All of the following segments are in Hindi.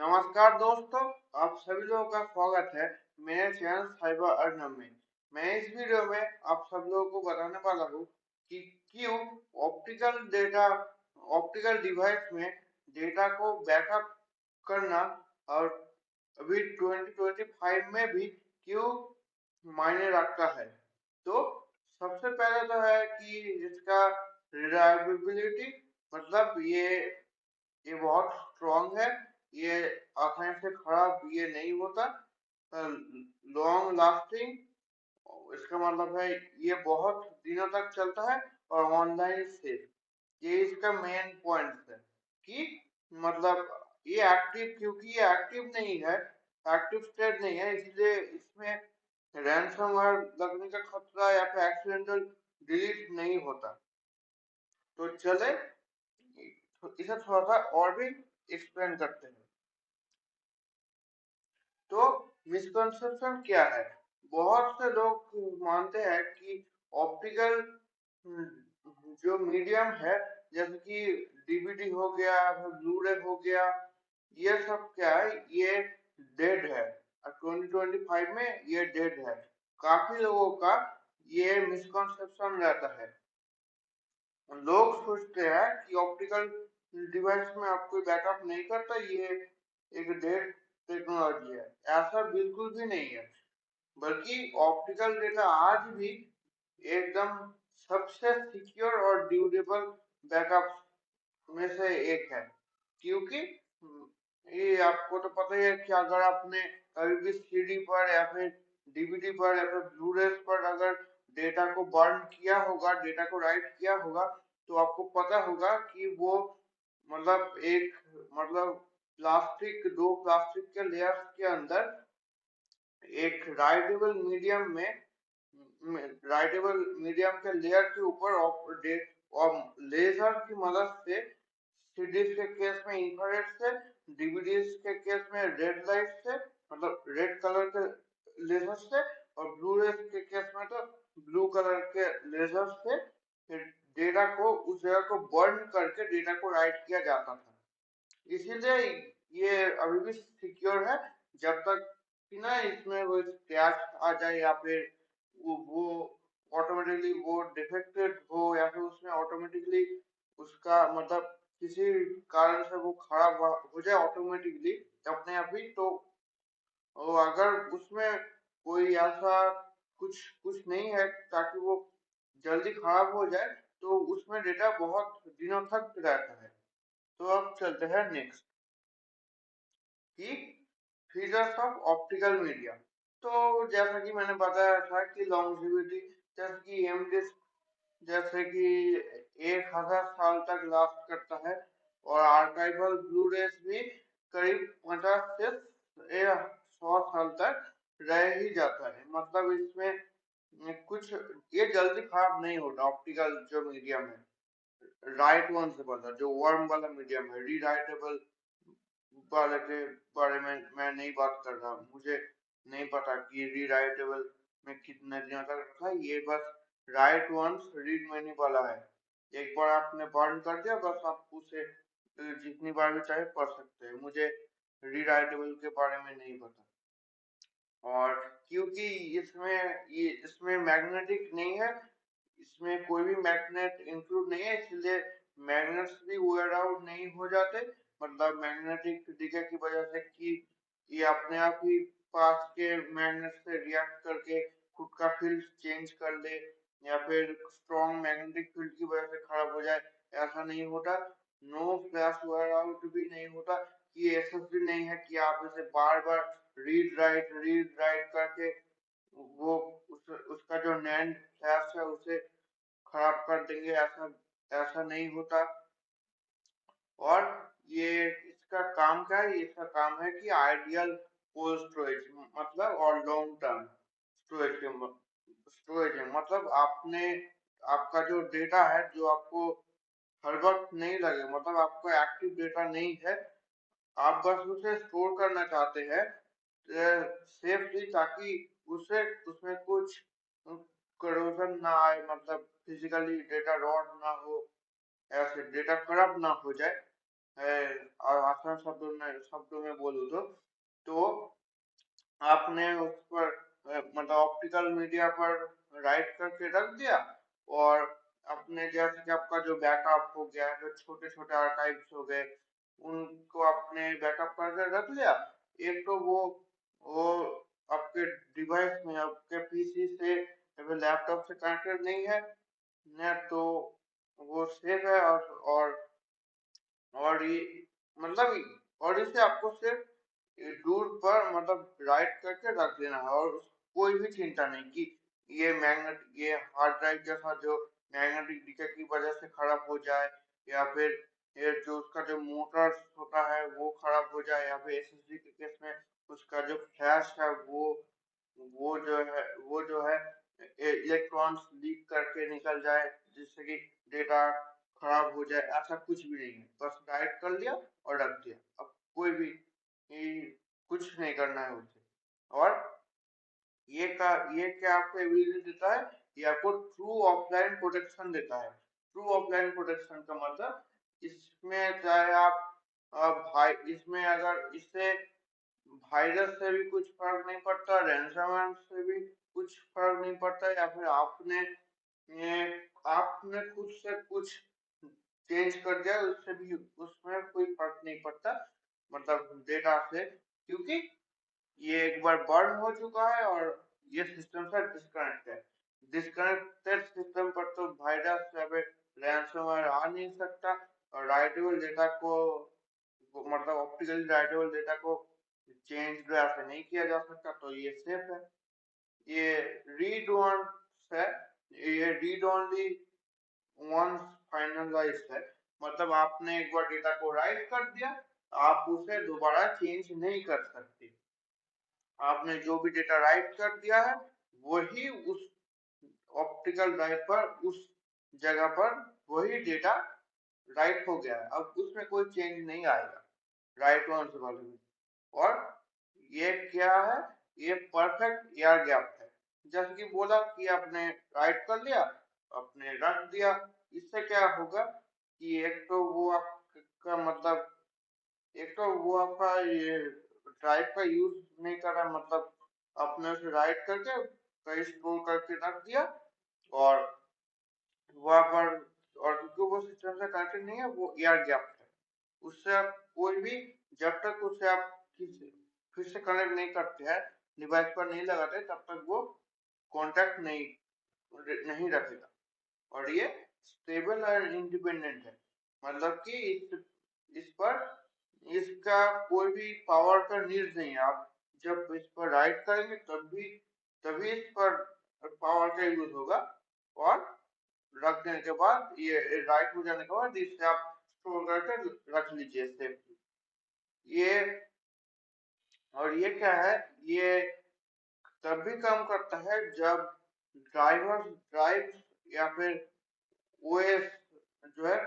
नमस्कार दोस्तों, आप सभी लोगों का स्वागत है मेरे चैनल साइबर अर्नब में। मैं इस वीडियो में आप सब लोगों को बताने वाला हूँ कि क्यों ऑप्टिकल डेटा ऑप्टिकल डिवाइस में डेटा को बैकअप करना और अभी 2025 में भी क्यों मायने रखता है। तो सबसे पहले तो है कि इसका रिलायबिलिटी, मतलब ये बहुत स्ट्रॉन्ग है। ये आसानी से खराब ये नहीं होता। लॉन्ग लास्टिंग, इसका मतलब है ये बहुत दिनों तक चलता है। और ऑनलाइन सेफ, ये इसका मेन पॉइंट है कि मतलब ये एक्टिव, क्योंकि ये एक्टिव नहीं है, एक्टिव स्टेट नहीं है, इसलिए इसमें रैंसमवेयर लगने का खतरा या फिर एक्सीडेंटल डिलीट नहीं होता। तो चले इसे थोड़ा सा और भी एक्सप्लेन करते हैं। तो मिसकंसेप्शन क्या है? बहुत से लोग मानते हैं कि ऑप्टिकल जो मीडियम है, जैसे कि डीवीडी हो गया, ब्लूरे हो गया, ये सब क्या है, ये डेड है। 2025 में ये डेड है। काफी लोगों का ये मिसकंसेप्शन रहता है। लोग सोचते हैं कि ऑप्टिकल डिवाइस में आप कोई बैकअप नहीं करता, ये एक डेड टेक्नोलॉजी है। ऐसा बिल्कुल भी नहीं है, बल्कि ऑप्टिकल डेटा आज भी एकदम सबसे सिक्योर और ड्यूरेबल बैकअप में से एक है। क्योंकि ये आपको तो पता ही है कि अगर आपने कभी भी सीडी पर या फिर डीवीडी पर या फिर ब्लूरेस पर अगर डेटा को बर्न किया होगा, डेटा को राइट किया होगा, तो आपको पता होगा कि वो मतलब एक मतलब दो प्लास्टिक के लेयर्स के अंदर एक राइटेबल मीडियम के लेयर के ऊपर और लेजर की मदद से सीडीज के केस में इंफ्रारेड से, डीवीडीज के केस में रेड लाइट से, मतलब रेड कलर के लेजर से, और ब्लू रेज के केस में तो ब्लू कलर के लेजर से डेटा को उस जगह को बर्न करके डेटा को राइट किया जाता था। इसीलिए ये अभी भी सिक्योर है, जब तक कि ना इसमें वो क्रैश आ जाए या फिर वो ऑटोमेटिकली वो डिफेक्टेड हो या फिर उसमें ऑटोमेटिकली उसका मतलब किसी कारण से वो खराब हो जाए ऑटोमेटिकली अपने आप ही। तो अगर उसमें कोई ऐसा कुछ कुछ नहीं है ताकि वो जल्दी खराब हो जाए, तो उसमें डेटा बहुत दिनों तक रहता है। तो अब चलते हैं नेक्स्ट कि फीचर्स ऑफ ऑप्टिकल मीडिया। तो जैसा कि मैंने बताया था कि लॉन्जिविटी, जैसे कि एमडिस्क, जैसे कि 1000 साल तक लास्ट करता है। और आर्काइवल ब्लूरेस भी करीब 50 से 100 साल तक रह ही जाता है। मतलब इसमें कुछ ये जल्दी खराब नहीं होता। ऑप्टिकल जो मीडियम है, राइट वन से बोलता, जो वर्म वाला मीडियम है, रीराइटेबल वाले के बारे में मैं नहीं बात कर रहा। मुझे नहीं पता कि रीराइटेबल में कितने दिनों तक रखा है। ये बस राइट वंस रीड मैनी वाला है। एक बार आपने बर्न कर दिया, बस आप उसे जितनी बार भी चाहे पढ़ सकते हैं। मुझे रीराइटेबल के बारे में नहीं पता। और क्योंकि इसमें मैग्नेटिक नहीं है, इसमें कोई भी मैग्नेट इंक्लूड नहीं है, इसलिए मैग्नेट्स भी वेयर आउट नहीं हो जाते। मतलब मैग्नेटिक डिके की वजह से कि ये अपने आप ही पास के मैग्नेट से रिएक्ट करके खुद का फील्ड चेंज कर ले, या फिर स्ट्रॉन्ग मैग्नेटिक फील्ड की वजह से खराब हो जाए, ऐसा नहीं होता। नो फ्लैश वेयर आउट भी नहीं होता। कि ऐसा भी नहीं है कि आप इसे बार बार रीड राइट करके वो उसका जो नैंड फ्लैश है उसे खराब कर देंगे। ऐसा ऐसा नहीं होता। और ये इसका काम क्या है? इसका काम है कि आइडियल कोल्ड स्टोरेज, मतलब और लॉन्ग टर्म स्टोरेज है। मतलब आपने आपका जो डेटा है, जो आपको हर वक्त नहीं लगे, मतलब आपको एक्टिव डेटा नहीं है, आप बस उसे स्टोर करना चाहते हैं सेफली, ताकि उसे उसमें कुछ करोजन ना आए, मतलब फिजिकली डेटा रॉट ना हो, ऐसे डेटा खराब ना हो जाए। है, आसान शब्दों में बोलूँ तो आपने उस पर मतलब ऑप्टिकल मीडिया पर राइट करके रख दिया, और अपने जैसे कि आपका जो बैकअप हो गया, जो छोटे छोटे आर्काइव्स हो गए, उनको आपने बैकअप करके रख लिया। एक तो वो आपके डिवाइस में, आपके पीसी से या फिर लैपटॉप से कनेक्टेड नहीं है न, तो वो सेफ है। और ये मतलब और इसे आपको सिर्फ दूर पर मतलब राइट करके रख देना है, और कोई भी चिंता नहीं कि ये हार्ड ड्राइव जैसा जो मैग्नेटिक डीके की वजह से खराब हो जाए, या फिर ये जो उसका जो मोटर होता है वो खराब हो जाए, या फिर एसएसडी के केस में उसका जो फ्लैश है वो जो है इलेक्ट्रॉन्स लीक करके निकल जाए, जिससे कि डेटा खराब हो जाए। ऐसा कुछ भी नहीं है, बस राइट कर लिया और रख दिया। अब कोई भी कुछ नहीं करना है उसे। और ये क्या आपको एबिलिटी देता है, ये आपको ट्रू ऑफलाइन प्रोटेक्शन देता है। ट्रू ऑफलाइन प्रोटेक्शन का मतलब, इसमें चाहे आप भाई इसमें अगर इससे वायरस से भी कुछ फर्क नहीं पड़ता, रैंसमवेयर से भी कुछ फर्क नहीं पड़ता, या फिर आपने खुद से कुछ चेंज कर दिया, उससे भी उसमें कोई फर्क नहीं पड़ता, मतलब डेटा से, क्योंकि ये एक बार बर्न हो चुका है और ये सिस्टम से डिस्कनेक्ट है। डिस्कनेक्टेड सिस्टम पर तो वायरस या फिर रैंसमवेयर आ नहीं सकता, और राइटेबल डेटा को मतलब ऑप्टिकली राइटेबल डेटा को चेंज ऐसे नहीं किया जा सकता, तो ये सेफ है। ये रीड वंस है, ये रीड ओनली वंस फाइनलाइज है। मतलब आपने एक बार डेटा को राइट कर दिया, आप उसे दोबारा चेंज नहीं कर सकते। आपने जो भी डेटा राइट कर दिया है वही उस ऑप्टिकल ड्राइव पर, उस जगह पर वही डेटा राइट हो गया है। अब उसमें कोई चेंज नहीं आएगा राइट वंस वाले में। और ये क्या है, ये परफेक्ट एयर गैप है। जैसे कि बोला कि आपने राइट कर लिया, आपने रख दिया, इससे क्या होगा कि एक तो वो आपका मतलब एक तो वो आपका ये ड्राइव का यूज नहीं कर रहा, मतलब आपने उसे राइट करके कहीं स्टोर करके रख दिया, और वहां पर, और क्योंकि वो सिस्टम से कनेक्टेड नहीं है, वो एयर गैप है। उससे आप कोई भी, जब तक उसे आप फिर से कनेक्ट नहीं करते हैं, डिवाइस पर नहीं लगाते, तब तक वो कांटेक्ट नहीं नहीं रखेगा। और ये स्टेबल और इंडिपेंडेंट है, मतलब कि इस पर इसका कोई भी पावर का नीड नहीं है। आप जब इस पर राइट करेंगे तभी इस पर पावर का यूज होगा, और रख देने के बाद, ये राइट हो जाने के बाद इसे आप स्टोर करके रख लीजिए सेफली। ये ये क्या है, ये तभी काम करता है जब ड्राइव या फिर ओएस जो है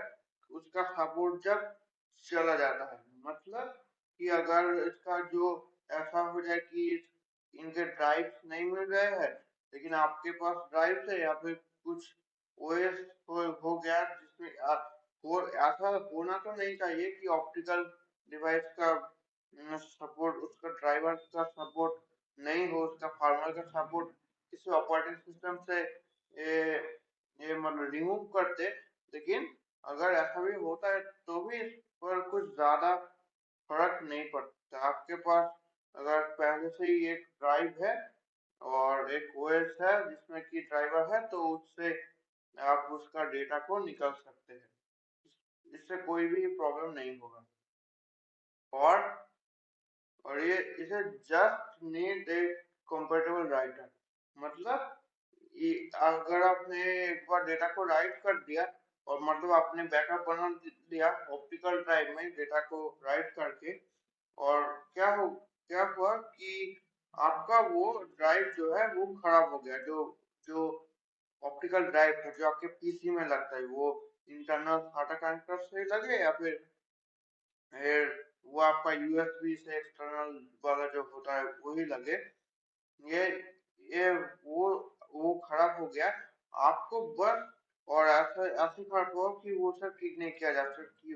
उसका सपोर्ट जब चला जाता है। मतलब कि अगर इसका जो ऐसा हो जाए कि इनके ड्राइव्स नहीं मिल रहे हैं, लेकिन आपके पास ड्राइव है, या फिर कुछ ओएस हो गया जिसमें और ऐसा होना तो नहीं चाहिए कि ऑप्टिकल डिवाइस का सपोर्ट, उसका ड्राइवर का सपोर्ट नहीं हो, उसका फार्मर का सपोर्ट किसी ऑपरेटिंग सिस्टम से ये मतलब रिमूव कर दे। लेकिन अगर ऐसा भी होता है तो भी इस पर कुछ ज्यादा फर्क नहीं पड़ता। आपके पास अगर पहले से ही एक ड्राइव है और एक ओएस है जिसमें कि ड्राइवर है, तो उससे आप उसका डेटा को निकाल सकते हैं, इससे कोई भी प्रॉब्लम नहीं होगा। और ये इसे just need a compatible writer, मतलब अगर आपने एक बार डेटा को राइट कर दिया, और मतलब आपने बैकअप बना लिया ऑप्टिकल ड्राइव में डेटा को राइट करके, और क्या हुआ कि आपका वो ड्राइव जो है वो खराब हो गया, जो जो ऑप्टिकल ड्राइव है जो आपके पीसी में लगता है, वो इंटरनल डाटा कनेक्टर से लगे, या फिर वो आपका यूएसबी से एक्सटर्नल वाला जो होता है वही लगे। ये ये वो खराब हो गया, आपको बस, और ऐसे ऐसे खराब हुआ कि वो सब ठीक नहीं किया जा सकती,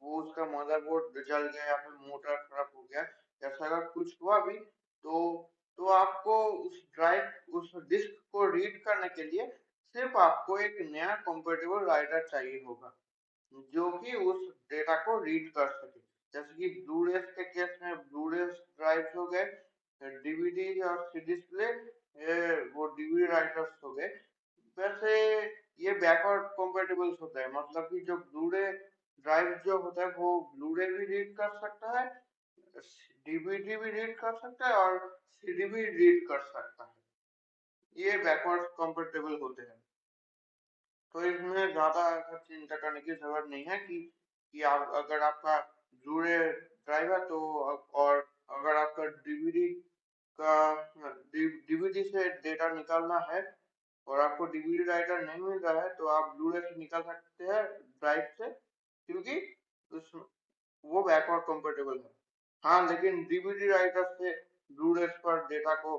वो उसका मदरबोर्ड जल गया या फिर मोटर खराब हो गया, ऐसा अगर कुछ हुआ भी तो आपको उस डिस्क को रीड करने के लिए सिर्फ आपको एक नया कंपेटेबल राइटर चाहिए होगा जो कि उस डेटा को रीड कर सके। जैसे कि ब्लूरेस के केस में ब्लूरेस ड्राइव हो गए, डीवीडी और सी डिस्प्ले वो डीवीडी राइटर्स हो गए। वैसे ये बैकवर्ड कंपेटेबल होता है, मतलब कि जो ब्लूरे ड्राइव जो होता है वो ब्लूरे भी रीड कर सकता है, डीवीडी भी रीड कर सकता है और सीडी भी रीड कर सकता है। ये बैकवर्ड कंपेटेबल होते हैं। तो इसमें ज्यादा ऐसा चिंता करने की जरूरत नहीं है कि आप अगर आपका ब्लूरे ड्राइव है तो और अगर आपका डीवीडी का डीवीडी से डेटा निकालना है और आपको डीवीडी राइटर नहीं मिल रहा है तो आप ब्लूरे से निकाल सकते हैं ड्राइव से, क्योंकि उस वो बैकवर्ड कंपेटेबल है। हाँ, लेकिन डीवीडी राइटर से ब्लूरे पर डेटा को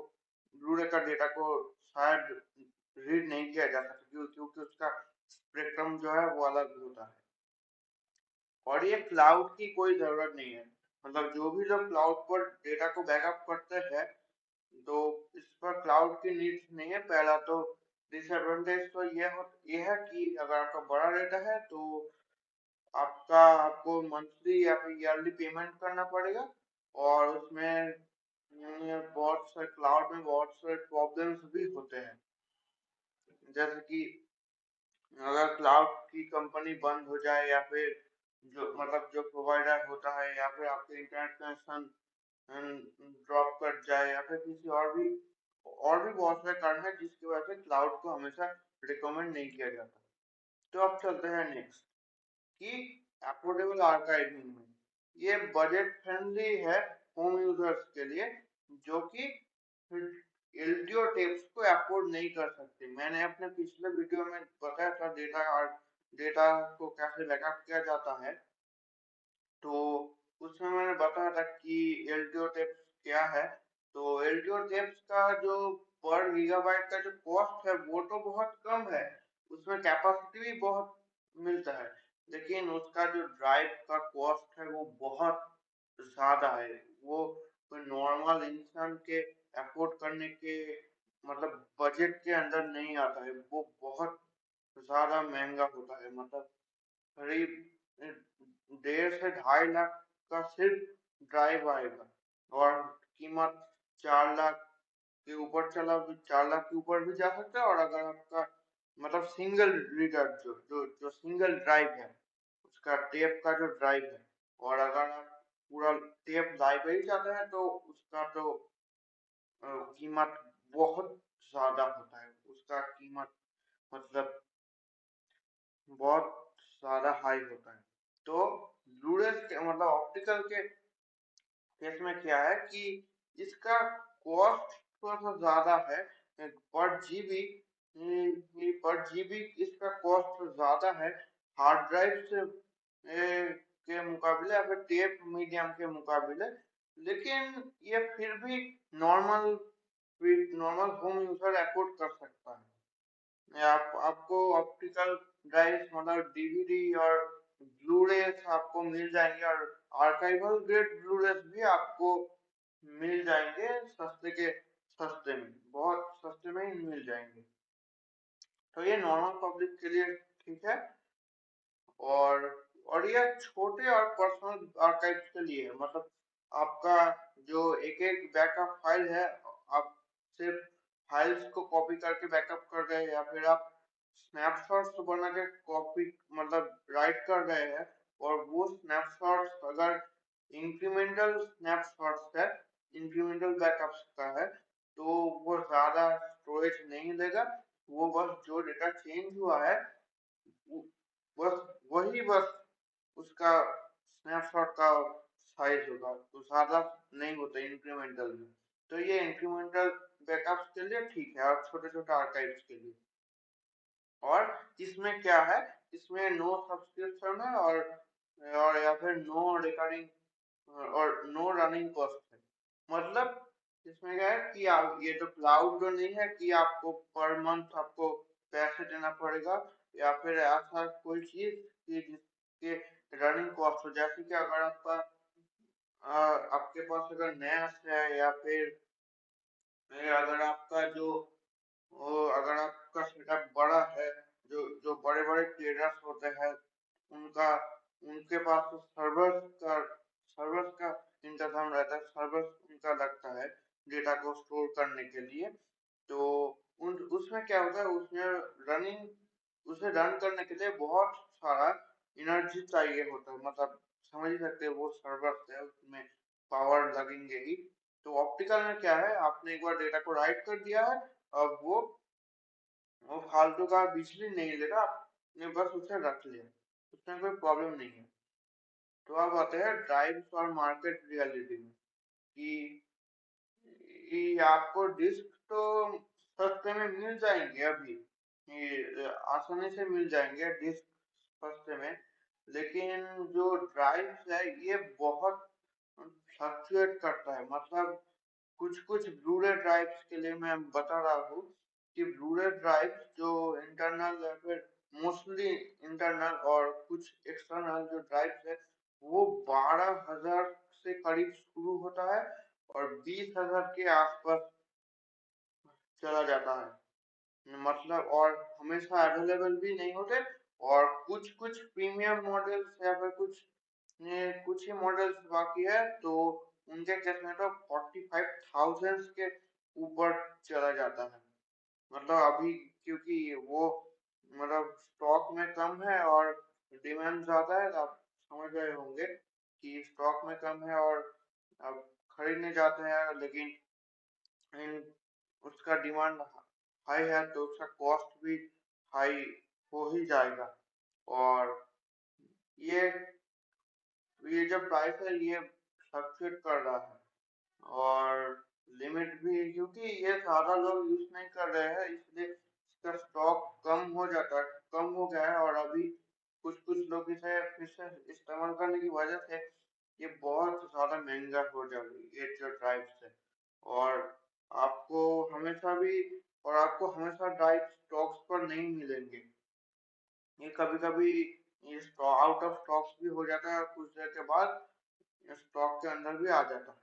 ब्लूरे का डेटा को शायद रीड नहीं किया जा सकता क्योंकि उसका स्पेक्ट्रम जो है वो अलग होता है। और ये क्लाउड की कोई जरूरत नहीं है, मतलब जो भी लोग क्लाउड पर डेटा को बैकअप करते हैं तो इस पर क्लाउड की नीड्स नहीं है। पहला तो डिसएडवांटेज तो ये है कि अगर आपका बड़ा डेटा है तो आपको मंथली या फिर ईयरली पेमेंट करना पड़ेगा और उसमें बहुत से क्लाउड में बहुत सारे प्रॉब्लम्स भी होते हैं। जैसे कि अगर क्लाउड की कंपनी बंद हो जाए या फिर जो प्रोवाइडर होता है या फिर आपके इंटरनेट कनेक्शन ड्रॉप कर जाए या फिर किसी और भी बहुत सारे कारण है जिसकी वजह से क्लाउड को हमेशा रिकमेंड नहीं किया जाता। तो अब चलते हैं नेक्स्ट कि अफोर्डेबल आर्काइविंग में ये बजट फ्रेंडली है होम यूजर्स के लिए जो कि एलटीओ टेप्स को अफोर्ड नहीं कर सकते। मैंने अपने पिछले वीडियो में बताया था डेटा को कैसे बैकअप किया जाता है, तो उसमें मैंने बताया था कि एलटीओ टेप्स क्या है। तो एलटीओ टेप्स का जो पर गीगाबाइट का जो कॉस्ट है वो तो बहुत कम है, उसमें कैपेसिटी भी बहुत मिलता है, लेकिन उसका जो ड्राइव का कॉस्ट है वो बहुत ज्यादा है। वो कोई नॉर्मल इंसान के अफोर्ड करने के मतलब बजट के अंदर नहीं आता है, वो बहुत ज्यादा महंगा होता है। मतलब करीब 1.5 से 2.5 लाख का सिर्फ ड्राइव आएगा और कीमत 4 लाख के ऊपर 4 लाख के ऊपर भी जा सकता है। और अगर आपका मतलब सिंगल रीडर जो सिंगल ड्राइव है उसका टेप का जो ड्राइव है, और अगर आप पूरा टेप लाइब्रेरी चाहते हैं तो उसका तो कीमत बहुत ज्यादा होता है, उसका कीमत मतलब बहुत ज्यादा हाई होता है। तो ब्लूरे मतलब ऑप्टिकल के केस में क्या है कि इसका कॉस्ट थोड़ा सा ज्यादा है पर जीबी पर जीबी इसका कॉस्ट ज्यादा है हार्ड ड्राइव से के मुकाबले या फिर टेप मीडियम के मुकाबले। लेकिन ये फिर भी normal normal home user afford कर सकता है। आपको ऑप्टिकल ड्राइव मतलब डीवीडी और ब्लूरेस आपको मिल जाएंगे और आर्काइवल ग्रेड ब्लूरेस भी आपको मिल जाएंगे सस्ते में, बहुत सस्ते में ही मिल जाएंगे। तो ये नॉर्मल पब्लिक के लिए ठीक है। और ये छोटे और पर्सनल आर्काइव्स के लिए है, मतलब आपका जो एक एक बैकअप फाइल है आप सिर्फ फाइल्स को कॉपी करके बैकअप कर रहे हैं या फिर आप स्नैपशॉट्स बना के कॉपी मतलब राइट कर रहे हैं, और वो स्नैपशॉट्स अगर इंक्रीमेंटल स्नैपशॉट्स है, इंक्रीमेंटल बैकअप्स का है, तो वो ज्यादा स्टोरेज नहीं लेगा। वो बस जो डेटा चेंज हुआ है बस बस उसका स्नैपशॉट का साइज होगा, तो ज्यादा नहीं होता इंक्रीमेंटल में। तो ये इंक्रीमेंटल बैकअप्स के लिए ठीक है और छोटे छोटे आर्काइव्स के लिए। और इसमें क्या है, इसमें नो सब्सक्रिप्शन है और या फिर नो रिकरिंग और नो रनिंग कॉस्ट है। मतलब इसमें क्या है कि आप ये तो क्लाउड तो नहीं है कि आपको पर मंथ आपको पैसे देना पड़ेगा या फिर ऐसा कोई चीज कि जिसके रनिंग कॉस्ट हो, जैसे कि अगर आपके पास अगर नैस है या फिर अगर आपका जो अगर आपका सेटअप बड़ा है, जो जो बड़े बड़े ट्रेडर्स होते हैं, उनका उनके पास तो सर्वर्स का इंतजाम रहता है, सर्वर्स उनका लगता है डेटा को स्टोर करने के लिए। तो उन उसमें क्या होता है, उसे रन करने के लिए बहुत सारा एनर्जी चाहिए होता है, मतलब समझ ही सकते हैं, वो सर्वर्स है, उसमें पावर लगेंगे ही। तो ऑप्टिकल में क्या है, आपने एक बार डेटा को राइट कर दिया है, अब वो फालतू का बिजली नहीं लेगा, आपने बस उसे रख लिया, उसमें कोई प्रॉब्लम नहीं है। तो अब आते हैं ड्राइव्स और मार्केट रियलिटी में, कि आपको डिस्क तो सस्ते में मिल जाएंगे अभी, ये आसानी से मिल जाएंगे डिस्क सस्ते में, लेकिन जो ड्राइव्स है ये बहुत फ्लक्चुएट करता है। मतलब कुछ कुछ ब्लूरे ड्राइव्स के लिए मैं बता रहा हूँ कि ब्लूरे ड्राइव्स जो इंटरनल या फिर मोस्टली इंटरनल और कुछ एक्सटर्नल जो ड्राइव्स है, वो 12,000 से करीब शुरू होता है और 20,000 के आसपास चला जाता है, मतलब, और हमेशा अवेलेबल भी नहीं होते। और कुछ कुछ प्रीमियम मॉडल्स या फिर कुछ ही मॉडल्स बाकी है, तो उनके केस में तो 45,000 के ऊपर चला जाता है। मतलब अभी क्योंकि वो, मतलब, स्टॉक में कम है और डिमांड ज्यादा है, तो आप समझ गए होंगे कि स्टॉक में कम है और अब खरीदने जाते हैं, लेकिन इन उसका डिमांड हाई है तो उसका कॉस्ट भी हाई हो ही जाएगा। और ये ये जो प्राइस है ये फ्लक्चुएट कर रहा है, और लिमिट भी, क्योंकि ये ज्यादा लोग यूज नहीं कर रहे हैं, इसलिए इसका स्टॉक कम हो गया है। और अभी कुछ कुछ लोग इसे फिर से इस्तेमाल करने की वजह से ये बहुत ज्यादा महंगा हो जाएगी, ये जो ड्राइव्स है। और आपको आपको हमेशा ड्राइव स्टॉक्स पर नहीं मिलेंगे, ये कभी कभी ये आउट ऑफ स्टॉक्स भी हो जाता है, कुछ देर के बाद स्टॉक के अंदर भी आ जाता है।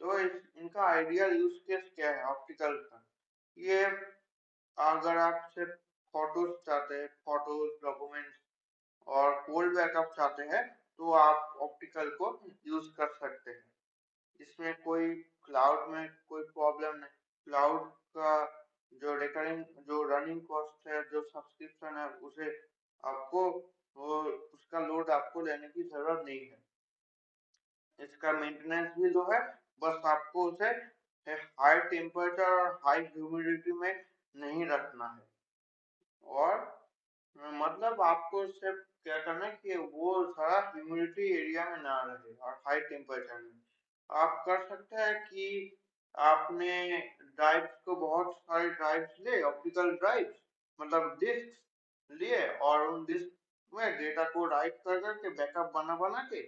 तो इनका आइडियल यूज केस क्या है ऑप्टिकल का, ये अगर आप सिर्फ फोटोज चाहते हैं, फोटोज, डॉक्यूमेंट्स और कोल्ड बैकअप चाहते हैं, तो आप ऑप्टिकल को यूज कर सकते हैं। इसमें कोई क्लाउड में कोई प्रॉब्लम नहीं, क्लाउड का जो रनिंग कॉस्ट है, जो सब्सक्रिप्शन है, उसे आपको वो उसका लोड आपको लेने की जरूरत नहीं है, इसका मेंटेनेंस भी लो है, बस आपको उसे हाई टेम्परेचर और हाई ह्यूमिडिटी में नहीं रखना है। और मतलब आपको सिर्फ क्या करना है कि वो सारा ह्यूमिडिटी एरिया में ना रहे और हाई टेम्परेचर में। आप कर सकते हैं कि आपने ड्राइव्स को, बहुत सारे ड्राइव्स ले, ऑप्टिकल ड्राइव्स, मतलब डिस्क लिए, और उन डिस्क में डेटा को राइट कर करके बैकअप बना बना के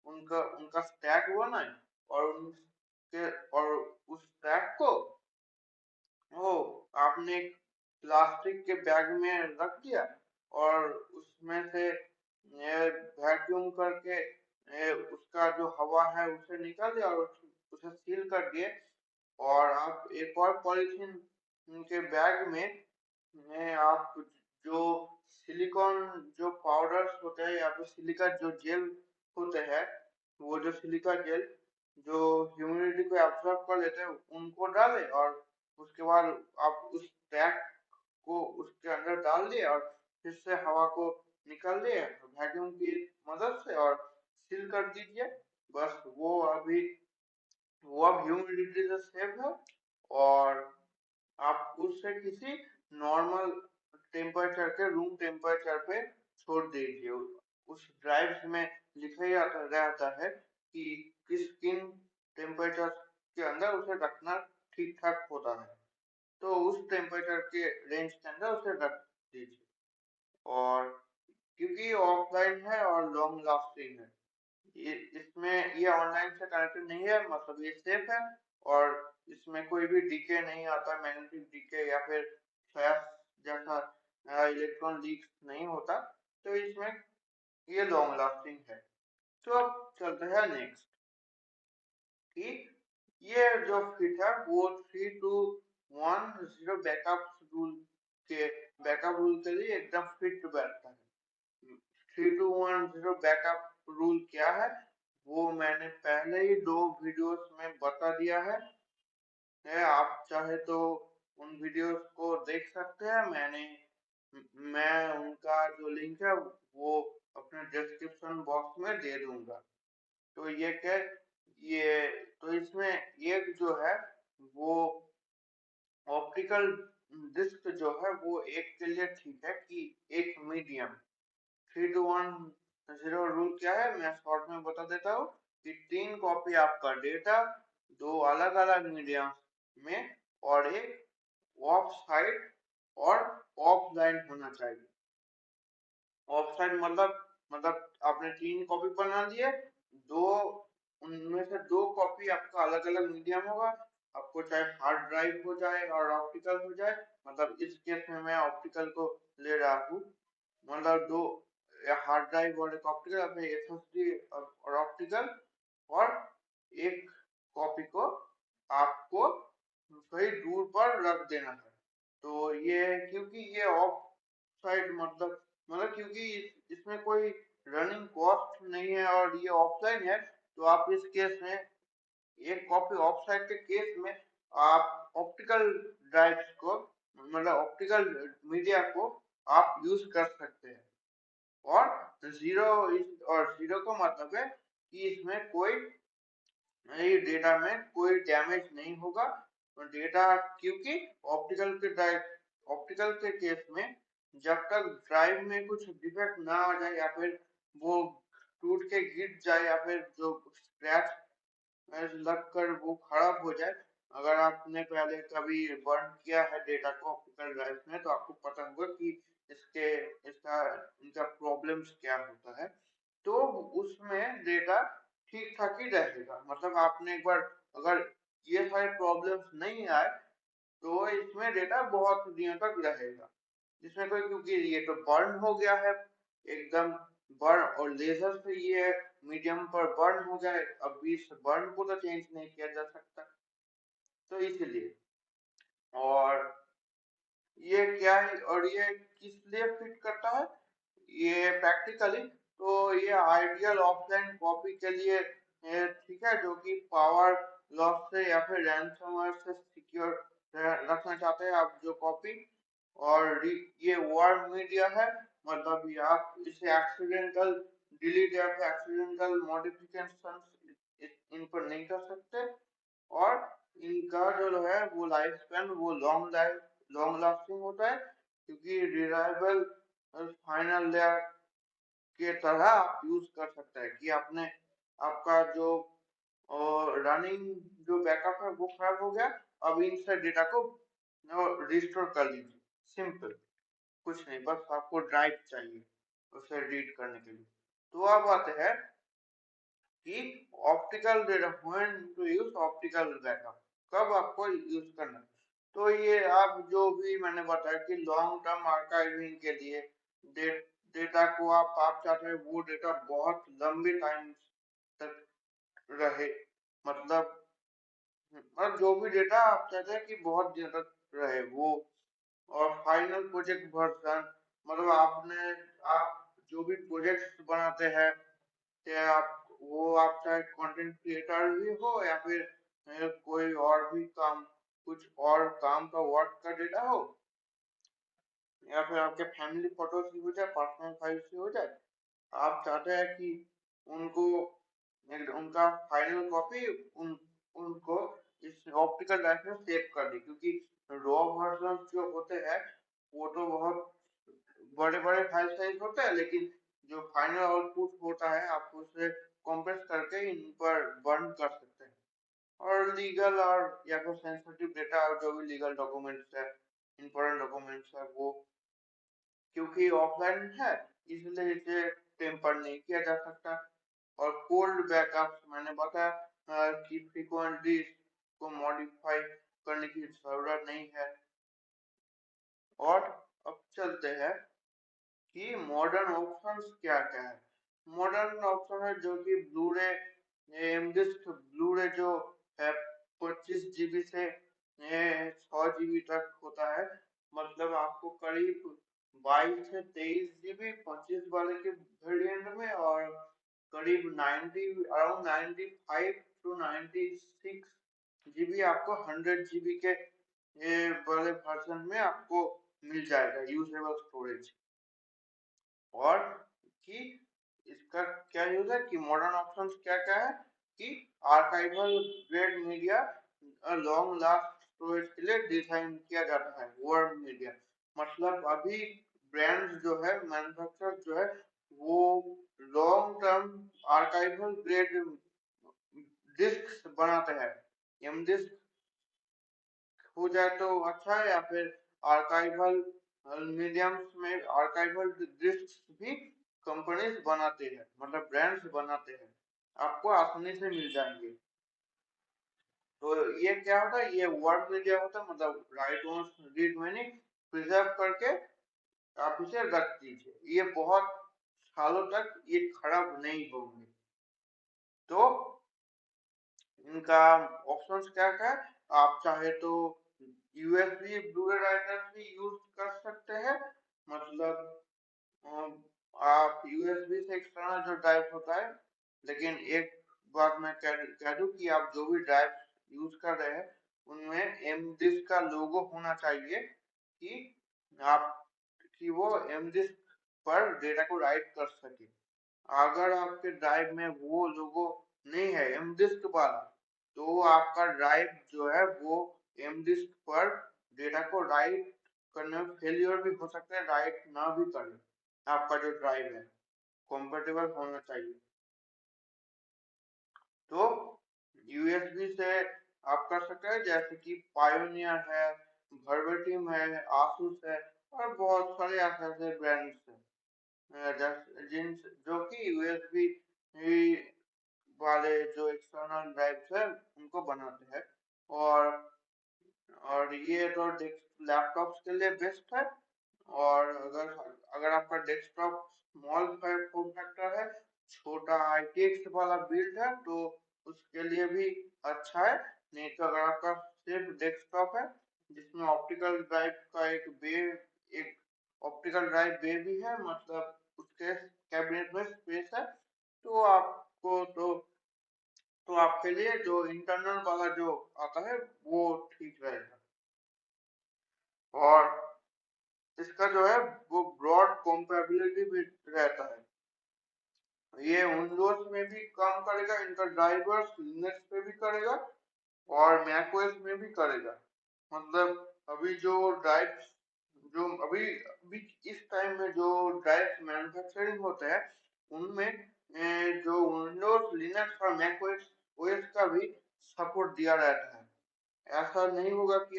उनका उनका स्टैक बनाए, और उनके और उस स्टैक को वो आपने प्लास्टिक के बैग में रख दिया, और उसमें से वैक्यूम करके उसका जो हवा है उसे निकाल दिया और उसे सील कर दिए। और आप एक और पॉलीथीन के बैग में आप जो सिलिकॉन जो पाउडर्स होते हैं या फिर सिलिका जो जेल होते हैं, वो जो सिलिका जेल जो ह्यूमिडिटी को एब्जॉर्ब कर लेते हैं, उनको डालें, और उसके बाद आप उस टैग को उसके अंदर डाल दिए और फिर से हवा को निकाल दिए वैक्यूम की मदद से और सील कर दीजिए। बस वो अब ह्यूमिडिटी से सेफ है, और आप उसे किसी नॉर्मल टेम्परेचर के रूम टेम्परेचर पे छोड़ दीजिए। उस ड्राइव में लिखा ही रहता है कि किन टेम्परेचर के अंदर उसे रखना ठीक ठाक होता है, तो उस टेम्परेचर के रेंज के अंदर उसे रख दीजिए। और क्योंकि ये ऑफलाइन है और लॉन्ग लास्टिंग है, इसमें ये ऑनलाइन से कनेक्टेड नहीं है, मतलब ये सेफ है, और इसमें कोई भी डीके नहीं आता, मैग्नेटिक डीके या फिर फ्लैश जैसा इलेक्ट्रॉन लीक नहीं होता, तो इसमें ये लॉन्ग लास्टिंग है। तो अब चलते हैं नेक्स्ट कि ये जो फिट है वो 3-2-1-0 बैकअप रूल के लिए एकदम फिट बैठता है। 3-2-1-0 बैकअप रूल क्या है वो मैंने पहले ही 2 वीडियोस में बता दिया है, आप चाहे तो उन वीडियोस को देख सकते हैं। मैं उनका जो लिंक है वो अपने डिस्क्रिप्शन बॉक्स में दे दूंगा। तो ये तो इसमें एक जो है वो ऑप्टिकल डिस्क जो है वो एक के लिए ठीक है कि एक मीडियम। 3-2-1-0 रूल क्या है मैं शॉर्ट में बता देता हूँ कि 3 कॉपी आपका डेटा 2 अलग-अलग मीडियम में और एक ऑफ साइड और ऑफलाइन होना चाहिए। ऑफसाइड मतलब आपने 3 कॉपी बना दिए, दो उनमें से 2 कॉपी आपका अलग अलग मीडियम होगा। आपको चाहे हार्ड ड्राइव हो जाए और ऑप्टिकल हो जाए, मतलब इस केस में मैं ऑप्टिकल को ले रहा हूँ। मतलब 2 हार्ड ड्राइव और एक ऑप्टिकल, एसएसडी और ऑप्टिकल, और एक कॉपी को आपको सही दूर पर रख देना है। तो ये क्योंकि ये ऑफ साइड मतलब क्योंकि इसमें कोई रनिंग कॉस्ट नहीं है और ये ऑफलाइन है, तो आप इस केस में एक कॉपी ऑफ साइड के केस में आप ऑप्टिकल ड्राइव्स को मतलब ऑप्टिकल मीडिया को आप यूज कर सकते हैं। और जीरो का मतलब है कि इसमें कोई डेटा में कोई डैमेज नहीं होगा। डेटा क्योंकि ऑप्टिकल के केस में जब तक ड्राइव में कुछ डिफेक्ट ना आ जाए या फिर वो टूट के गिर जाए या फिर जो स्क्रैच लग कर वो खराब हो जाए। अगर आपने पहले कभी बर्न किया है डेटा को ऑप्टिकल ड्राइव में तो आपको पता होगा कि इसके इसका इनका प्रॉब्लम्स क्या होता है। तो उसमें डेटा ठीक ठाक ही रहेगा। मतलब आपने एक बार अगर ये सारे प्रॉब्लम्स नहीं आए तो इसमें डेटा बहुत दिनों तक रहेगा। इसमें कोई क्योंकि ये तो बर्न हो गया है एकदम, बर्न और लेजर से ये मीडियम पर बर्न हो गया है, अब इस बर्न को तो चेंज नहीं किया जा सकता। तो इसलिए और ये क्या है और ये किस लिए फिट करता है ये प्रैक्टिकली, तो ये आइडियल ऑफलाइन कॉपी के लिए ठीक है, जो कि पावर लॉस से या फिर रैंसमवेयर से सिक्योर रखना चाहते हैं आप जो कॉपी। और ये वार्म मीडिया है, मतलब ये आप इसे एक्सीडेंटल डिलीट या फिर एक्सीडेंटल मॉडिफिकेशन इन पर नहीं कर सकते। और इनका जो है वो लाइफ स्पैन वो लॉन्ग लास्टिंग होता है क्योंकि रिलायबल फाइनल लेयर के तरह आप यूज कर सकते हैं कि आपने आपका जो रनिंग जो बैकअप है वो खराब हो गया, अब इनसे डेटा को रिस्टोर कर लीजिए। सिंपल, कुछ नहीं, बस आपको ड्राइव चाहिए उसे रीड करने के लिए। तो अब आते हैं कि optical data when to use optical backup, कब आपको यूज करना है। तो ये आप जो भी मैंने बताया कि लॉन्ग टर्म आर्काइविंग के लिए डेटा को आप चाहते हैं वो डेटा बहुत लंबे टाइम तक रहे, मतलब और जो भी डेटा आप चाहते हैं कि बहुत दिन तक रहे वो। और फाइनल प्रोजेक्ट वर्जन, मतलब आप जो भी प्रोजेक्ट बनाते हैं चाहे आप चाहे कंटेंट क्रिएटर भी हो या फिर कोई और भी काम कुछ और काम का वर्क का डेटा हो या फिर आपके फैमिली फोटोज की हो जाए पर्सनल फाइल्स की हो जाए, आप चाहते हैं कि उनको उनका फाइनल कॉपी उनको इस ऑप्टिकल ड्राइव में सेव कर दी, क्योंकि रॉ वर्जन जो होते हैं वो तो बहुत बड़े बड़े फाइल साइज होते हैं, लेकिन जो फाइनल आउटपुट होता है आप उसे कंप्रेस करके इन पर बर्न कर सकते हैं। और लीगल और या फिर सेंसिटिव डेटा और जो भी लीगल डॉक्यूमेंट्स है, इंपॉर्टेंट डॉक्यूमेंट्स है, वो क्योंकि ऑफलाइन है इसलिए इसे टेम्पर नहीं किया जा सकता। और कोल्ड बैकअप मैंने बताया कि फ्रीक्वेंटली को मॉडिफाई करने की जरूरत नहीं है। और अब चलते हैं कि मॉडर्न ऑप्शंस क्या क्या है। मॉडर्न ऑप्शन है जो कि ब्लूरे एम डिस्क ब्लूरे जो है 25 GB से 6 GB तक होता है। मतलब आपको करीब 22 से 23 GB 25 वाले के वेरिएंट में, और करीब 90 अराउंड 95 to 96 GB आपको 100 GB के ये बड़े वर्जन में आपको मिल जाएगा यूजेबल स्टोरेज। और कि इसका क्या यूज है कि मॉडर्न ऑप्शंस क्या क्या है कि archival grade media long last storage के लिए डिजाइन किया जाता है। वर्ड मीडिया मतलब अभी ब्रांड्स जो है मैन्युफैक्चरर जो है वो long term archival grade disc बनाते हैं। एम डिस्क हो जाए तो अच्छा है, या फिर आर्काइवल मीडियम्स में आर्काइवल डिस्क भी कंपनीज बनाते हैं, मतलब ब्रांड्स बनाते हैं, आपको आसानी से मिल जाएंगे। तो ये क्या होता है, ये वर्ड मीडिया होता है, मतलब write once read many preserve करके आप इसे रख दीजिए, ये बहुत सालों तक ये खराब नहीं होंगे। तो इनका ऑप्शंस क्या क्या है, आप चाहे तो यूएसबी ब्लूरे राइटर्स भी यूज कर सकते हैं। मतलब अम, आप यूएसबी से एक्सटर्नल जो ड्राइव होता है, लेकिन एक बात मैं कह दूं कि आप जो भी ड्राइव यूज कर रहे हैं उनमें एम डिस्क का लोगो होना चाहिए, कि आप कि वो एम डिस्क पर डेटा को राइट कर सके। अगर आपके ड्राइव में वो लोगो नहीं है एम डिस्क वाला, तो आपका ड्राइव जो है वो एम डिस्क पर डेटा को राइट करने में फेलियर भी हो सकता है, राइट ना भी करे। आपका जो ड्राइव है कंपेटेबल होना चाहिए। तो यूएसबी से आप कर सकते हैं, जैसे कि पायोनियर है, वर्बेटिम है, आसूस है, और बहुत सारे ऐसे ब्रांड्स हैं जिन जो कि यूएसबी वाले जो एक्सटर्नल ड्राइव्स है उनको बनाते हैं। और ये तो लैपटॉप्स के लिए बेस्ट है। और अगर अगर आपका डेस्कटॉप स्मॉल फॉर्म फैक्टर है, छोटा आईटीएक्स वाला बिल्ड है, तो उसके लिए भी अच्छा है। नहीं तो अगर आपका सिर्फ डेस्कटॉप है जिसमें ऑप्टिकल ड्राइव का एक ऑप्टिकल ड्राइव बे भी है, मतलब उसके कैबिनेट में स्पेस है, तो आपको तो आपके लिए जो इंटरनल वाला जो आता है वो ठीक रहेगा। और इसका जो है वो ब्रॉड कंपेबिलिटी भी रहता है। ये विंडोज में भी काम करेगा, इनका ड्राइवर्स लिनक्स पे भी करेगा और मैकओएस में भी करेगा। मतलब अभी जो ड्राइव जो अभी अभी इस टाइम में जो ड्राइव मैन्युफैक्चरिंग होते हैं उनमें जो विंडोज लिनक्स और मैकओएस ओएस का भी सपोर्ट दिया रहता है। ऐसा नहीं होगा कि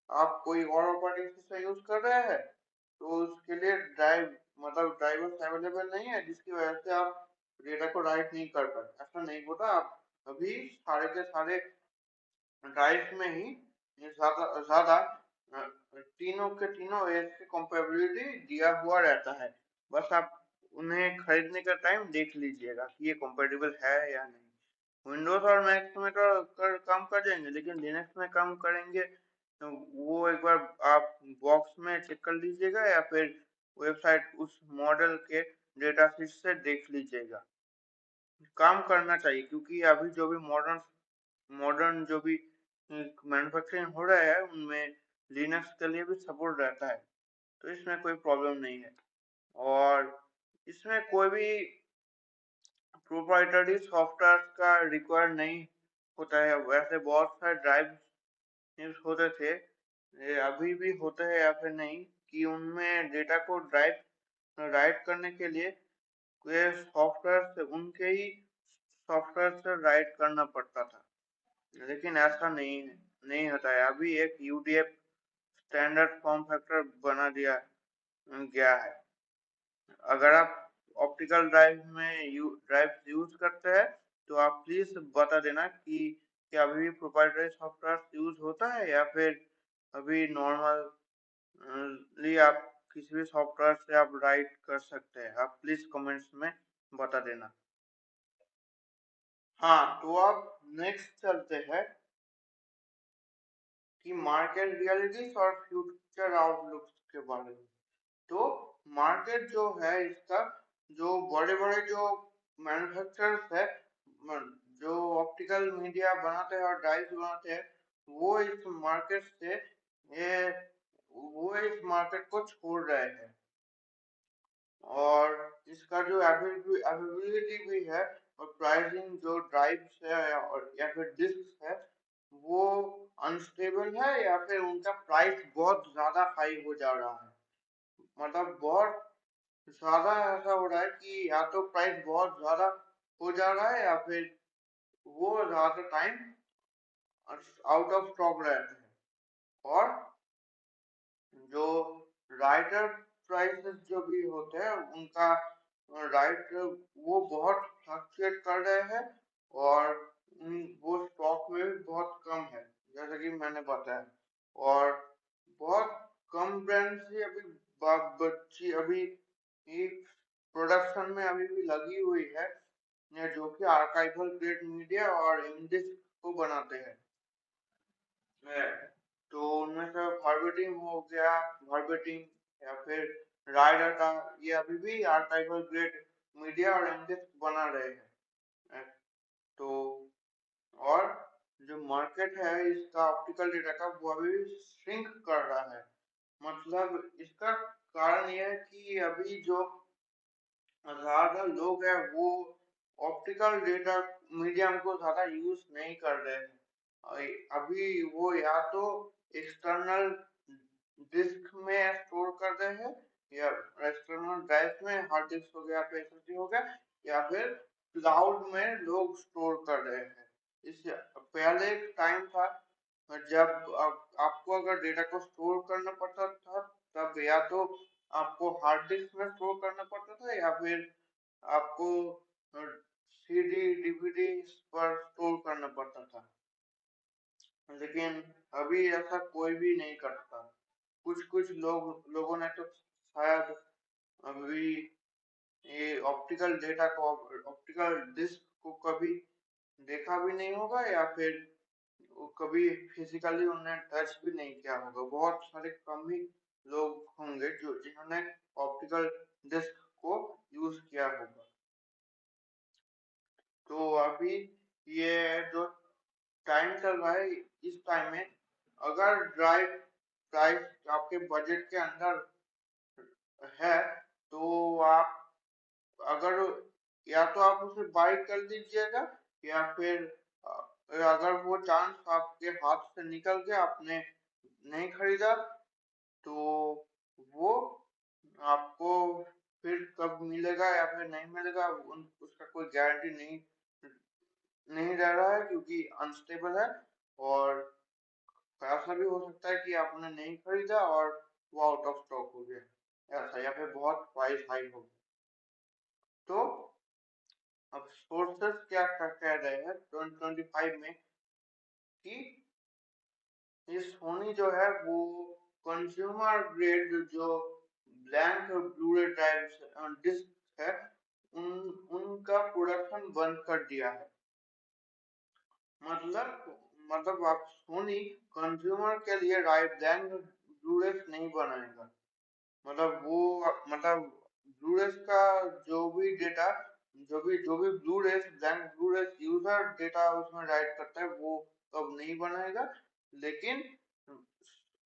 आप कोई और ऑपरेटिंग सिस्टम यूज कर रहे हैं तो उसके लिए ड्राइवर्स अवेलेबल नहीं है, जिसकी वजह से आप डेटा को राइट नहीं कर पाए। ऐसा नहीं होता। आप अभी सारे के सारे ड्राइव में ही ज्यादा ज्यादा तीनों के तीनों एज की कंपेबिलिटी दिया हुआ रहता है। बस आप उन्हें खरीदने का टाइम देख लीजिएगा कि ये कंपेटिबल है या नहीं। विंडोज और मैक में तो काम कर जाएंगे, लेकिन लिनक्स में काम करेंगे तो वो एक बार आप बॉक्स में चेक कर लीजिएगा, या फिर वेबसाइट उस मॉडल के डेटा शीट से देख लीजिएगा। काम करना चाहिए, क्योंकि अभी जो भी मॉडर्न मॉडर्न जो भी मैन्युफैक्चरिंग हो रहा है उनमें लिनक्स के लिए भी सपोर्ट रहता है, तो इसमें कोई प्रॉब्लम नहीं है। और इसमें कोई भी प्रोप्राइटरी सॉफ्टवेयर का रिक्वायर नहीं होता है। वैसे बहुत सारे ड्राइव यूज होते थे, ये अभी भी होते हैं या फिर नहीं, कि उनमें डेटा को ड्राइव राइट करने के लिए कोई सॉफ्टवेयर से उनके ही सॉफ्टवेयर से राइट करना पड़ता था। लेकिन ऐसा नहीं होता है। अभी एक यूडीएफ स्टैंडर्ड फॉर्म फैक्टर बना दिया गया है। अगर आप ऑप्टिकल ड्राइव में ड्राइव यूज करते हैं तो आप प्लीज बता देना कि क्या अभी भी प्रोप्राइटरी सॉफ्टवेयर यूज होता है, या फिर अभी नॉर्मली आप किसी भी सॉफ्टवेयर से आप राइट कर सकते हैं। आप प्लीज कमेंट्स में बता देना। हाँ, तो अब नेक्स्ट चलते हैं कि मार्केट रियलिटीज और फ्यूचर आउटलुक्स के बारे में। तो मार्केट जो है इसका, जो बड़े बड़े जो मैन्युफैक्चरर्स है, जो ऑप्टिकल मीडिया बनाते हैं और डाइस बनाते हैं, वो इस मार्केट से ये वो इस मार्केट को छोड़ रहे हैं। और इसका जो अवेलेबिलिटी भी है और प्राइसिंग जो ड्राइव्स है और या फिर डिस्क है, वो अनस्टेबल है या फिर उनका प्राइस बहुत ज्यादा हाई हो जा रहा है। मतलब बहुत ज्यादा ऐसा हो रहा है कि या तो प्राइस बहुत ज्यादा हो जा रहा है या फिर वो ज्यादा टाइम आउट ऑफ स्टॉक रहते हैं। और जो राइटर प्राइसेस जो भी होते हैं उनका राइट वो बहुत फ्लक्चुएट कर रहे हैं और वो स्टॉक में भी बहुत कम है, जैसा कि मैंने बताया। और बहुत कम ब्रांड से अभी बच्ची अभी प्रोडक्शन में अभी भी लगी हुई है, जो कि आर्काइवल ग्रेड मीडिया और इंडिस को बनाते हैं। है। तो उनमें से वर्बेटिम हो गया, वर्बेटिम या फिर राय डाटा, ये अभी भी आर्काइवल ग्रेड मीडिया और इंडेक्स बना रहे हैं। तो और जो मार्केट है इसका ऑप्टिकल डेटा का, वो अभी श्रिंक कर रहा है। मतलब इसका कारण यह है कि अभी जो ज्यादा लोग हैं वो ऑप्टिकल डेटा मीडियम को ज्यादा यूज नहीं कर रहे हैं। अभी वो या तो एक्सटर्नल डिस्क में स्टोर कर रहे हैं या एक्सटर्नल ड्राइव में, हार्ड डिस्क हो गया, एसएसडी हो गया, या फिर क्लाउड में लोग स्टोर कर रहे हैं। इससे पहले एक टाइम था जब आपको अगर डेटा को स्टोर करना पड़ता था, तब या तो आपको हार्ड डिस्क में स्टोर करना पड़ता था या फिर आपको सीडी डीवीडी पर स्टोर करना पड़ता था। लेकिन अभी ऐसा कोई भी नहीं करता। कुछ कुछ लोगों ने तो शायद अभी ये ऑप्टिकल डेटा को, ऑप्टिकल डिस्क को कभी देखा भी नहीं होगा या फिर वो कभी फिजिकली उन्होंने टच भी नहीं किया होगा। बहुत सारे कम ही लोग होंगे जो जिन्होंने ऑप्टिकल डिस्क को यूज किया होगा। तो अभी ये जो टाइम चल रहा है, इस टाइम में अगर ड्राइव प्राइस आपके बजट के अंदर है, तो आप अगर या तो आप उसे बाय कर लीजिएगा या फिर अगर वो चांस आपके हाथ से निकल गया, आपने नहीं खरीदा, तो वो आपको फिर कब मिलेगा या फिर नहीं मिलेगा उसका कोई गारंटी नहीं नहीं रह रहा है, क्योंकि अनस्टेबल है। और ऐसा भी हो सकता है कि आपने नहीं खरीदा और वो आउट ऑफ स्टॉक हो गया, ऐसा, या फिर बहुत प्राइस हाई हो गया। तो अब सोर्सेस क्या कह रहे हैं 2025 में कि ये सोनी जो है वो कंज्यूमर ग्रेड जो ब्लैंक ब्लूरे ड्राइव डिस्क है, उन उनका प्रोडक्शन बंद कर दिया है। मतलब आप सोनी कंज्यूमर के लिए ब्लैंक ब्लूरेस नहीं बनाएगा। मतलब वो मतलब ब्लूरेस का जो भी डेटा, जो भी ब्लूरेस ब्लैंक ब्लूरेस यूजर डेटा उसमें राइट करता है, वो अब नहीं बनाएगा। लेकिन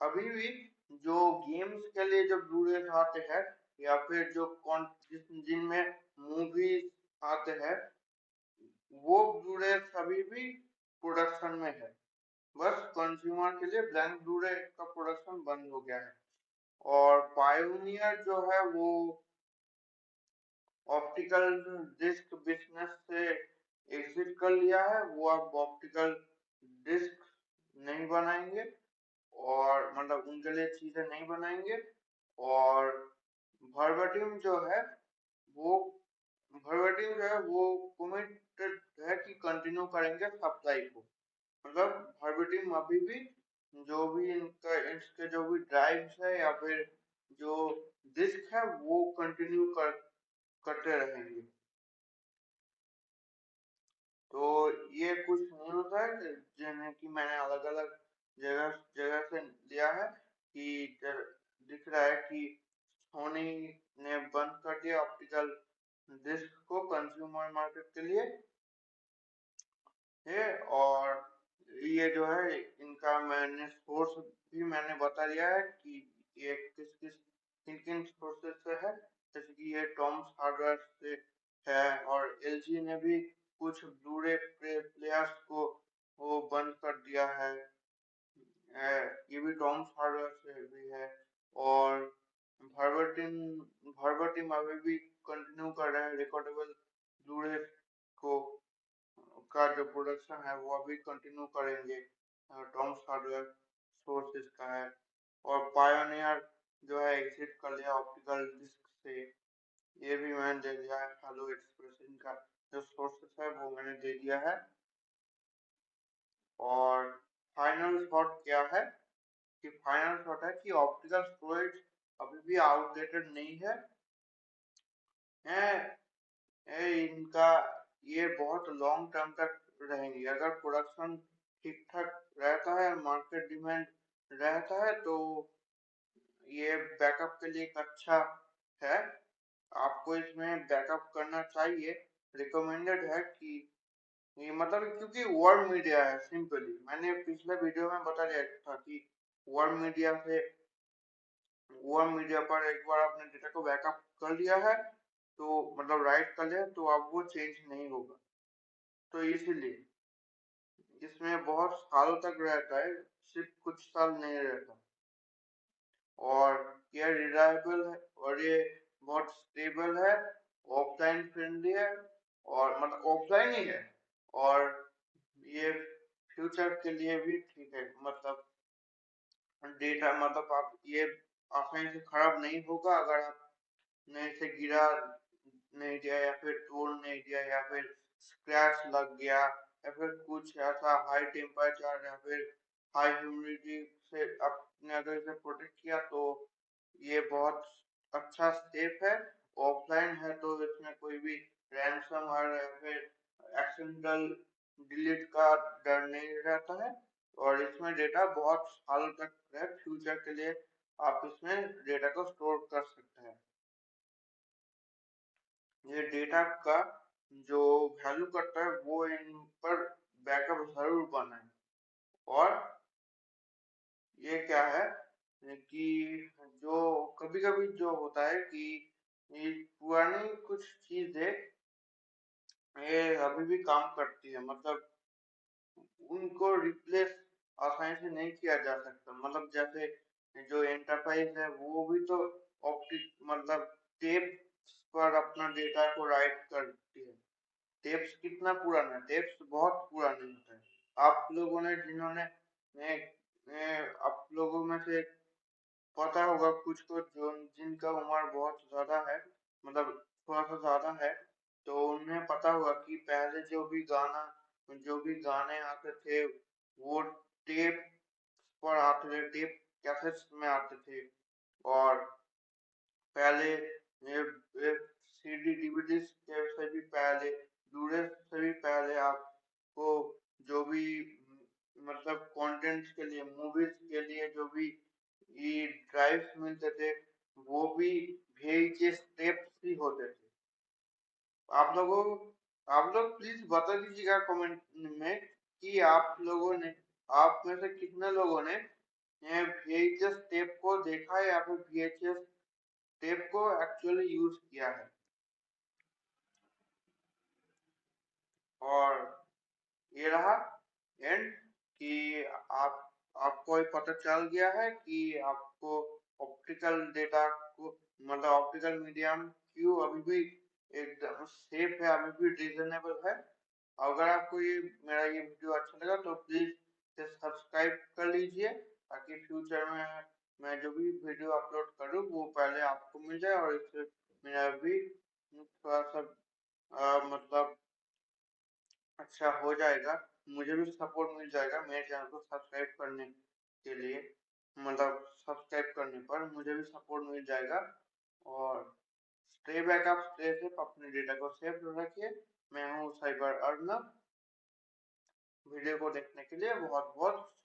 अभी भी जो गेम्स के लिए जो ब्लूरेस आते हैं या फिर जो जिनमें मूवीज आते हैं, वो ब्लूरेस अभी भी प्रोडक्शन में है। बस कंज्यूमर के लिए ब्लैंक ब्लूरे का प्रोडक्शन बंद हो गया है। और पायोनियर जो है वो ऑप्टिकल डिस्क बिजनेस से एग्जिट कर लिया है। वो अब ऑप्टिकल डिस्क नहीं बनाएंगे और मतलब उनके लिए चीजें नहीं बनाएंगे। और वर्बाटिम जो है वो वर्बाटिम जो है वो कमिटेड है कि कंटिन्यू करेंगे सप्लाई को। मतलब वर्बाटिम अभी भी जो भी इनका इसके जो भी ड्राइव्स है या फिर जो डिस्क है वो कंटिन्यू करते रहेंगे। है जिन्हें कि मैंने अलग अलग जगह जगह से लिया है कि दिख रहा है कि सोनी ने बंद कर दिया ऑप्टिकल डिस्क को कंज्यूमर मार्केट के लिए है। और ये जो है इनका मैंने सोर्स भी मैंने बता दिया है कि ये किस किस किन किन सोर्सेस से है, जैसे कि ये टॉम्स हार्डवेयर से है और एलजी ने भी कुछ ब्लूरे प्लेयर्स को वो बंद कर दिया है। ये भी टॉम्स हार्डवेयर से भी है। और भरवटिन भरवटिम अभी भी कंटिन्यू कर रहे हैं रिकॉर्डेबल ब्लूरे को का जो प्रोडक्शन है वो अभी कंटिन्यू करेंगे। टॉम्स हार्डवेयर सोर्सेज का है। और पायोनियर जो है एग्जिट कर लिया ऑप्टिकल डिस्क से, ये भी मैंने दे दिया है। हेलो एक्सप्रेस इनका जो सोर्सेस है वो मैंने दे दिया है। और फाइनल थॉट क्या है कि फाइनल थॉट है कि ऑप्टिकल स्टोरेज अभी भी आउटडेटेड नहीं है। इनका ये बहुत लॉन्ग टर्म तक रहेंगी। अगर प्रोडक्शन ठीक ठाक रहता है, मार्केट डिमांड रहता है तो ये बैकअप के लिए एक अच्छा है। आपको इसमें बैकअप करना चाहिए। रिकमेंडेड है कि ये मतलब क्योंकि वर्ल्ड मीडिया है। सिंपली मैंने पिछले वीडियो में बता दिया था कि वर्ल्ड मीडिया से वर्ल्ड मीडिया पर एक बार आपने डेटा को बैकअप कर लिया है तो मतलब राइट कर लिया तो अब वो चेंज नहीं होगा। तो इसीलिए इसमें बहुत सालों तक रहता है, सिर्फ कुछ साल नहीं रहता। और ये रिलायबल है और ये बहुत स्टेबल है, ऑफलाइन फ्रेंडली है और मतलब ऑफलाइन ही है। और ये फ्यूचर के लिए भी ठीक है। मतलब डेटा मतलब आप ये आसानी से खराब नहीं होगा अगर आपने इसे गिरा नहीं दिया या फिर तोड़ नहीं दिया या फिर स्क्रैच लग गया या फिर कुछ ऐसा हाई टेम्परेचर या फिर हाई ह्यूमिडिटी से आपने अगर इसे प्रोटेक्ट किया तो ये बहुत अच्छा सेफ है। ऑफलाइन है तो इसमें कोई भी रैंसमवेयर या फिर एक्सिडेंटल डिलीट का डर नहीं रहता है। और इसमें डेटा बहुत सालों तक है, फ्यूचर के लिए आप इसमें डेटा को स्टोर कर सकते हैं। ये डेटा का जो वैल्यू करता है वो इन पर बैकअप जरूर बनाए। और ये क्या है कि जो कभी कभी जो होता है कि ये पुरानी कुछ चीजें ये अभी भी काम करती है। मतलब उनको रिप्लेस आसानी से नहीं किया जा सकता। मतलब जैसे जो एंटरप्राइज है वो भी तो ऑप्टिक मतलब टेप पर अपना डेटा को राइट करती है। टेप्स कितना पुराना है, टेप्स बहुत पुराने होते हैं। आप लोगों ने जिन्होंने आप लोगों में से पता होगा कुछ को जो जिनका उम्र बहुत ज्यादा है, मतलब थोड़ा सा ज्यादा है, तो उन्हें पता होगा कि पहले जो भी गाने आते थे वो टेप पर आते थे, टेप कैसेट्स में आते थे। और पहले सीडी डीवीडी से भी पहले, ब्लूरे से भी पहले आपको जो भी मतलब कंटेंट्स के लिए, मूवीज के लिए जो भी ये ड्राइव्स मिलते थे वो भी VHS टेप्स ही होते थे। आप लोग प्लीज बता दीजिएगा कमेंट में कि आप में से कितने लोगों ने VHS टेप को देखा है या फिर VHS टेप को एक्चुअली यूज किया है। और ये रहा एंड कि आप आपको ये पता चल गया है कि आपको ऑप्टिकल डेटा को मतलब ऑप्टिकल मीडियम क्यों अभी भी एकदम सेफ है, अभी भी रीजनेबल है। अगर आपको ये मेरा ये वीडियो अच्छा लगा तो प्लीज इसे सब्सक्राइब कर लीजिए ताकि फ्यूचर में मैं जो भी वीडियो अपलोड करूँ वो पहले आपको मिल जाए और इससे मेरा भी थोड़ा सा मतलब अच्छा हो जाएगा। मुझे भी सपोर्ट मिल जाएगा मेरे चैनल को सब्सक्राइब करने के लिए, मतलब सब्सक्राइब करने पर मुझे भी सपोर्ट मिल जाएगा। और स्टे बैकअप, स्टे सेफ, अपने डेटा को सेफ रखिए। मैं हूँ साइबर अर्नब। वीडियो को देखने के लिए बहुत बहुत